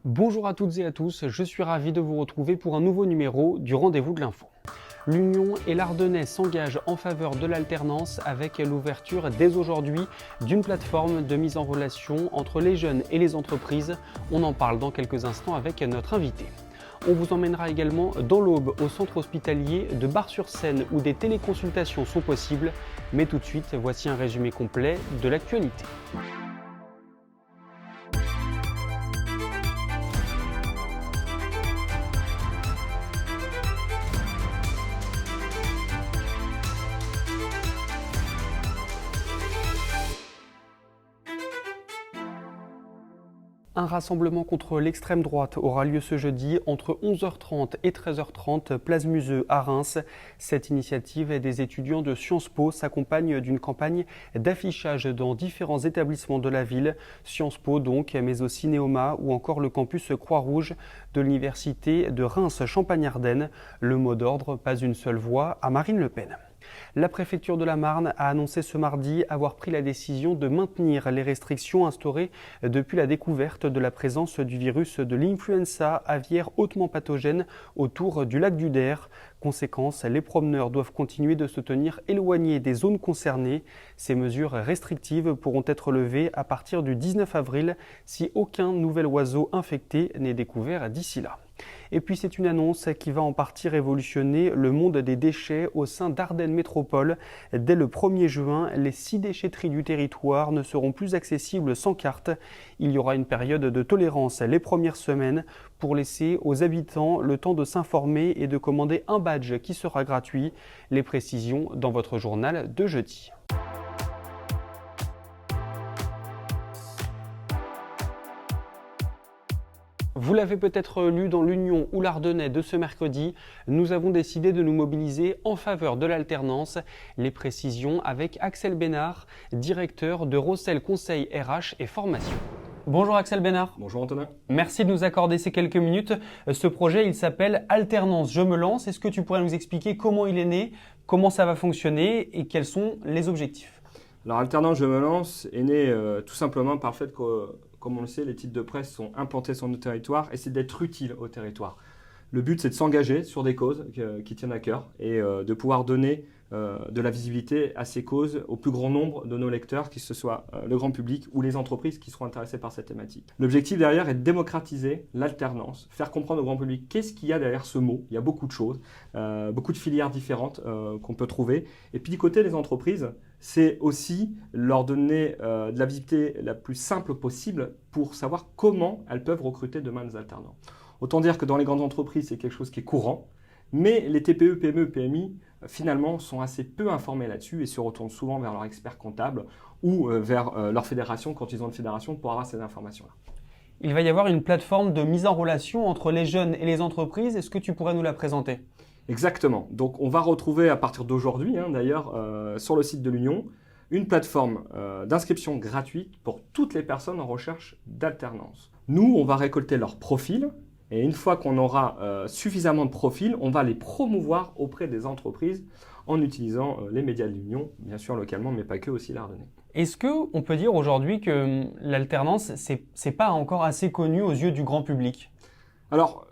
Bonjour à toutes et à tous, je suis ravi de vous retrouver pour un nouveau numéro du Rendez-vous de l'Info. L'Union et l'Ardennais s'engagent en faveur de l'alternance avec l'ouverture dès aujourd'hui d'une plateforme de mise en relation entre les jeunes et les entreprises. On en parle dans quelques instants avec notre invité. On vous emmènera également dans l'Aube, au centre hospitalier de Bar-sur-Seine où des téléconsultations sont possibles. Mais tout de suite, voici un résumé complet de l'actualité. Un rassemblement contre l'extrême droite aura lieu ce jeudi entre 11h30 et 13h30, place Museux à Reims. Cette initiative des étudiants de Sciences Po s'accompagne d'une campagne d'affichage dans différents établissements de la ville. Sciences Po donc, mais aussi Neoma ou encore le campus Croix-Rouge de l'université de Reims-Champagne-Ardenne. Le mot d'ordre, pas une seule voix à Marine Le Pen. La préfecture de la Marne a annoncé ce mardi avoir pris la décision de maintenir les restrictions instaurées depuis la découverte de la présence du virus de l'influenza aviaire hautement pathogène autour du lac du Der. Conséquence, les promeneurs doivent continuer de se tenir éloignés des zones concernées. Ces mesures restrictives pourront être levées à partir du 19 avril si aucun nouvel oiseau infecté n'est découvert d'ici là. Et puis c'est une annonce qui va en partie révolutionner le monde des déchets au sein d'Ardennes Métropole. Dès le 1er juin, les 6 déchetteries du territoire ne seront plus accessibles sans carte. Il y aura une période de tolérance les premières semaines pour laisser aux habitants le temps de s'informer et de commander un badge qui sera gratuit. Les précisions dans votre journal de jeudi. Vous l'avez peut-être lu dans l'Union ou l'Ardennais de ce mercredi, nous avons décidé de nous mobiliser en faveur de l'alternance. Les précisions avec Axel Bénard, directeur de Rossel Conseil RH et Formation. Bonjour Axel Bénard. Bonjour Antonin. Merci de nous accorder ces quelques minutes. Ce projet, il s'appelle Alternance, je me lance. Est-ce que tu pourrais nous expliquer comment il est né, comment ça va fonctionner et quels sont les objectifs ? Alors Alternance, je me lance est né tout simplement par le fait que, comme on le sait, les titres de presse sont implantés sur nos territoires et c'est d'être utile au territoire. Le but, c'est de s'engager sur des causes qui tiennent à cœur et de pouvoir donner de la visibilité à ces causes au plus grand nombre de nos lecteurs, que ce soit le grand public ou les entreprises qui seront intéressées par cette thématique. L'objectif derrière est de démocratiser l'alternance, faire comprendre au grand public qu'est-ce qu'il y a derrière ce mot. Il y a beaucoup de choses, beaucoup de filières différentes qu'on peut trouver. Et puis du côté des entreprises, c'est aussi leur donner de la visibilité la plus simple possible pour savoir comment elles peuvent recruter demain des alternants. Autant dire que dans les grandes entreprises, c'est quelque chose qui est courant, mais les TPE, PME, PMI, finalement, sont assez peu informés là-dessus et se retournent souvent vers leur expert comptable ou vers leur fédération, quand ils ont une fédération, pour avoir ces informations-là. Il va y avoir une plateforme de mise en relation entre les jeunes et les entreprises. Est-ce que tu pourrais nous la présenter ? Exactement. Donc, on va retrouver à partir d'aujourd'hui, d'ailleurs, sur le site de l'Union, une plateforme d'inscription gratuite pour toutes les personnes en recherche d'alternance. Nous, on va récolter leurs profils. Et une fois qu'on aura suffisamment de profils, on va les promouvoir auprès des entreprises en utilisant les médias de l'Union, bien sûr localement, mais pas que, aussi l'Ardennais. Est-ce qu'on peut dire aujourd'hui que l'alternance, c'est pas encore assez connu aux yeux du grand public ? Alors,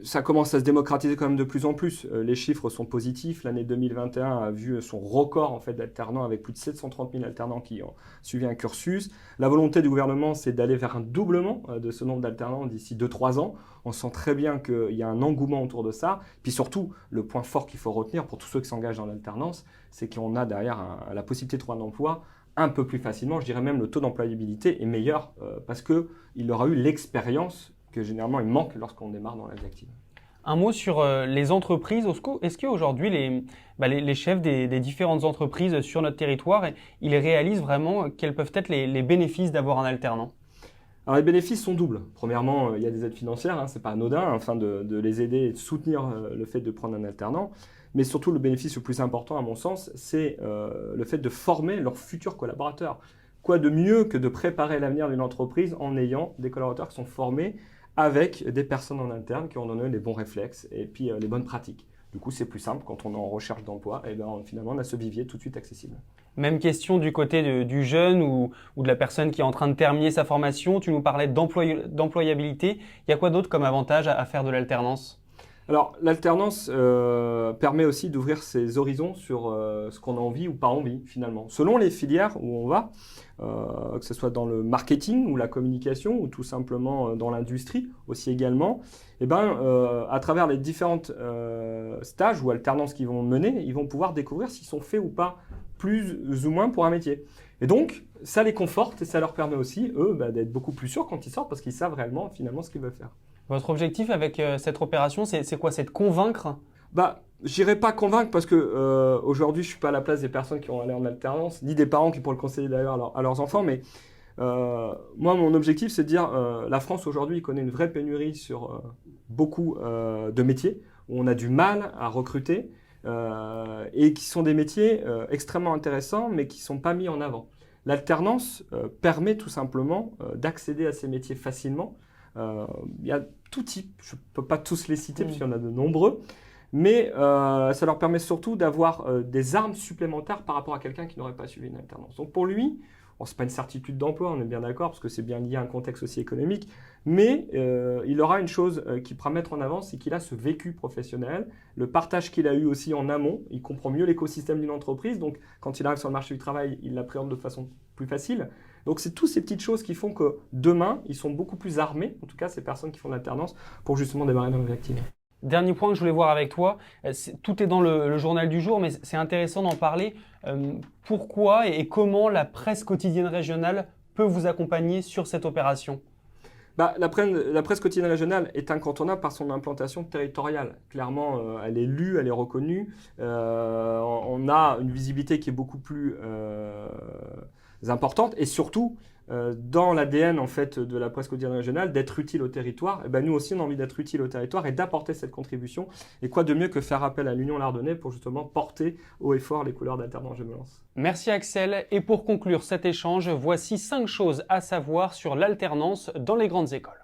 ça commence à se démocratiser quand même de plus en plus. Les chiffres sont positifs. L'année 2021 a vu son record en fait, d'alternants avec plus de 730 000 alternants qui ont suivi un cursus. La volonté du gouvernement, c'est d'aller vers un doublement de ce nombre d'alternants d'ici 2-3 ans. On sent très bien qu'il y a un engouement autour de ça. Puis surtout, le point fort qu'il faut retenir pour tous ceux qui s'engagent dans l'alternance, c'est qu'on a derrière la possibilité de trouver un emploi un peu plus facilement. Je dirais même le taux d'employabilité est meilleur parce qu'il aura eu l'expérience que généralement il manque lorsqu'on démarre dans la vie active. Un mot sur les entreprises. Est-ce qu'aujourd'hui, les chefs des différentes entreprises sur notre territoire, ils réalisent vraiment quels peuvent être les bénéfices d'avoir un alternant ? Alors les bénéfices sont doubles. Premièrement, il y a des aides financières, c'est pas anodin, afin de les aider et de soutenir le fait de prendre un alternant. Mais surtout, le bénéfice le plus important, à mon sens, c'est le fait de former leurs futurs collaborateurs. Quoi de mieux que de préparer l'avenir d'une entreprise en ayant des collaborateurs qui sont formés avec des personnes en interne qui ont donné les bons réflexes et puis les bonnes pratiques. Du coup, c'est plus simple quand on est en recherche d'emploi, et bien finalement on a ce vivier tout de suite accessible. Même question du côté du jeune ou de la personne qui est en train de terminer sa formation. Tu nous parlais d'employabilité. Il y a quoi d'autre comme avantage à faire de l'alternance? Alors, l'alternance permet aussi d'ouvrir ses horizons sur ce qu'on a envie ou pas envie, finalement. Selon les filières où on va, que ce soit dans le marketing ou la communication ou tout simplement dans l'industrie aussi également, eh ben, à travers les différentes stages ou alternances qu'ils vont mener, ils vont pouvoir découvrir s'ils sont faits ou pas plus ou moins pour un métier. Et donc, ça les conforte et ça leur permet aussi, eux, d'être beaucoup plus sûrs quand ils sortent parce qu'ils savent réellement, finalement, ce qu'ils veulent faire. Votre objectif avec cette opération, c'est quoi? C'est de convaincre? J'irai pas convaincre parce que aujourd'hui, je suis pas à la place des personnes qui vont aller en alternance, ni des parents qui pourraient le conseiller d'ailleurs à leurs enfants. Mais moi, mon objectif, c'est de dire la France aujourd'hui connaît une vraie pénurie sur beaucoup de métiers où on a du mal à recruter et qui sont des métiers extrêmement intéressants, mais qui sont pas mis en avant. L'alternance permet tout simplement d'accéder à ces métiers facilement. Il y a tout type, je ne peux pas tous les citer parce qu'il y en a de nombreux, mais ça leur permet surtout d'avoir des armes supplémentaires par rapport à quelqu'un qui n'aurait pas suivi une alternance. Donc pour lui, bon, ce n'est pas une certitude d'emploi, on est bien d'accord, parce que c'est bien lié à un contexte aussi économique, mais il aura une chose qu'il pourra mettre en avant, c'est qu'il a ce vécu professionnel, le partage qu'il a eu aussi en amont, il comprend mieux l'écosystème d'une entreprise, donc quand il arrive sur le marché du travail, il l'appréhende de façon plus facile. Donc c'est toutes ces petites choses qui font que demain, ils sont beaucoup plus armés, en tout cas ces personnes qui font de l'alternance, pour justement démarrer dans la vie active. Dernier point que je voulais voir avec toi, tout est dans le journal du jour, mais c'est intéressant d'en parler. Pourquoi et comment la presse quotidienne régionale peut vous accompagner sur cette opération? La presse quotidienne régionale est incontournable par son implantation territoriale. Clairement, elle est lue, elle est reconnue. On a une visibilité qui est beaucoup plus importante et surtout dans l'ADN en fait de la presse quotidienne régionale d'être utile au territoire. Et ben, nous aussi on a envie d'être utile au territoire et d'apporter cette contribution. Et quoi de mieux que faire appel à l'Union Lardonnais pour justement porter haut et fort les couleurs d'Alternance Je me lance. Merci Axel. Et pour conclure cet échange, voici 5 choses à savoir sur l'alternance dans les grandes écoles.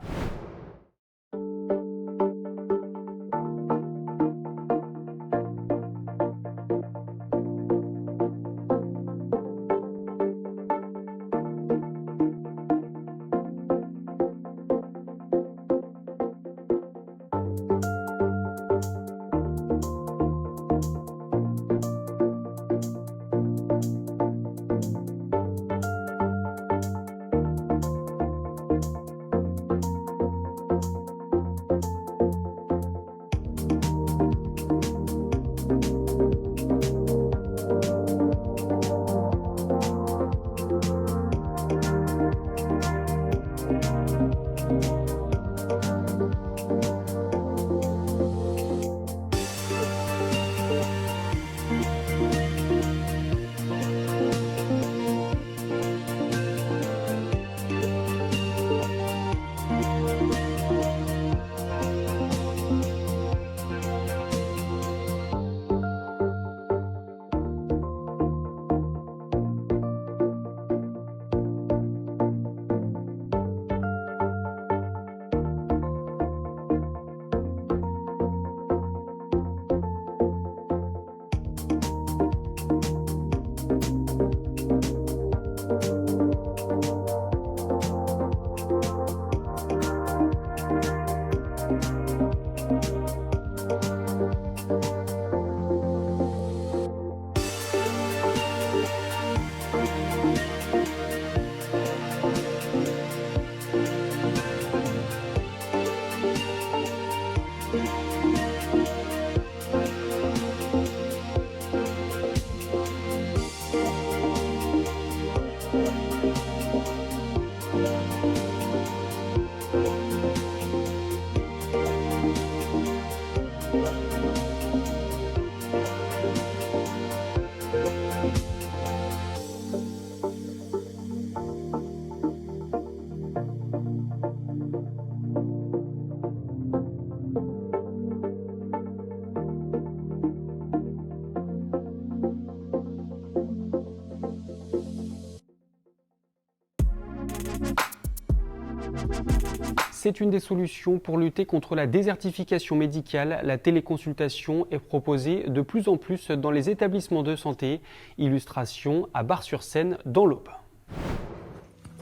C'est une des solutions pour lutter contre la désertification médicale. La téléconsultation est proposée de plus en plus dans les établissements de santé. Illustration à Bar-sur-Seine dans l'Aube.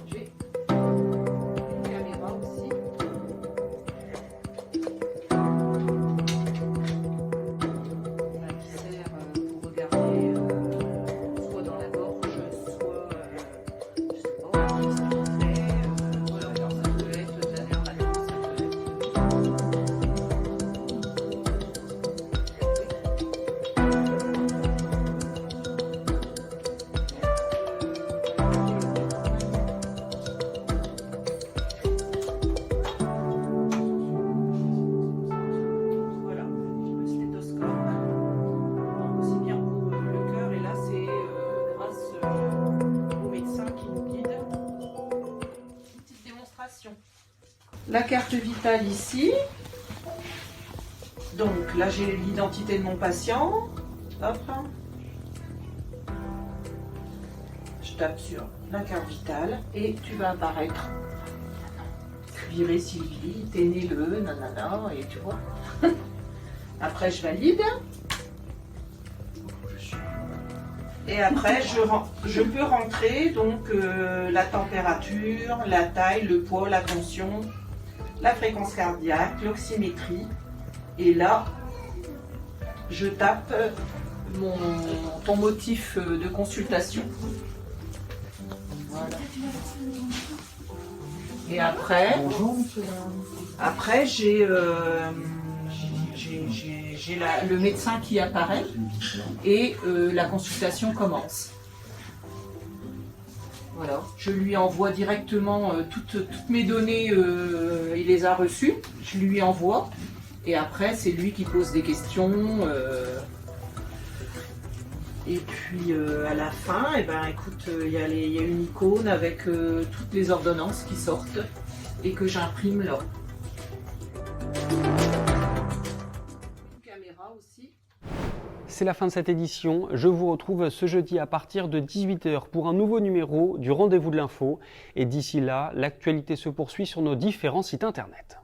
J'ai une caméra aussi. Qui sert pour regarder soit dans la gorge, soit je sais pas, ce qu'il fait. Voilà, alors ça peut être dernière matin, ça peut être. Voilà, le stéthoscope, bon, aussi bien pour le cœur, et là c'est grâce au médecin qui nous guide. Une petite démonstration. La carte vitale ici. Donc là j'ai l'identité de mon patient. Hop. Je tape sur la carte vitale et tu vas apparaître. Virer Sylvie, t'es né le, nanana, et tu vois. Après, je valide. Et après, je peux rentrer donc la température, la taille, le poids, la tension, la fréquence cardiaque, l'oxymétrie. Et là, je tape ton motif de consultation. Voilà. Et après, j'ai le médecin qui apparaît et la consultation commence. Voilà, je lui envoie directement toutes mes données, il les a reçues, je lui envoie et après c'est lui qui pose des questions. Et puis à la fin, eh ben, écoute, il y a une icône avec toutes les ordonnances qui sortent et que j'imprime là. Une caméra aussi. C'est la fin de cette édition. Je vous retrouve ce jeudi à partir de 18h pour un nouveau numéro du Rendez-vous de l'info. Et d'ici là, l'actualité se poursuit sur nos différents sites internet.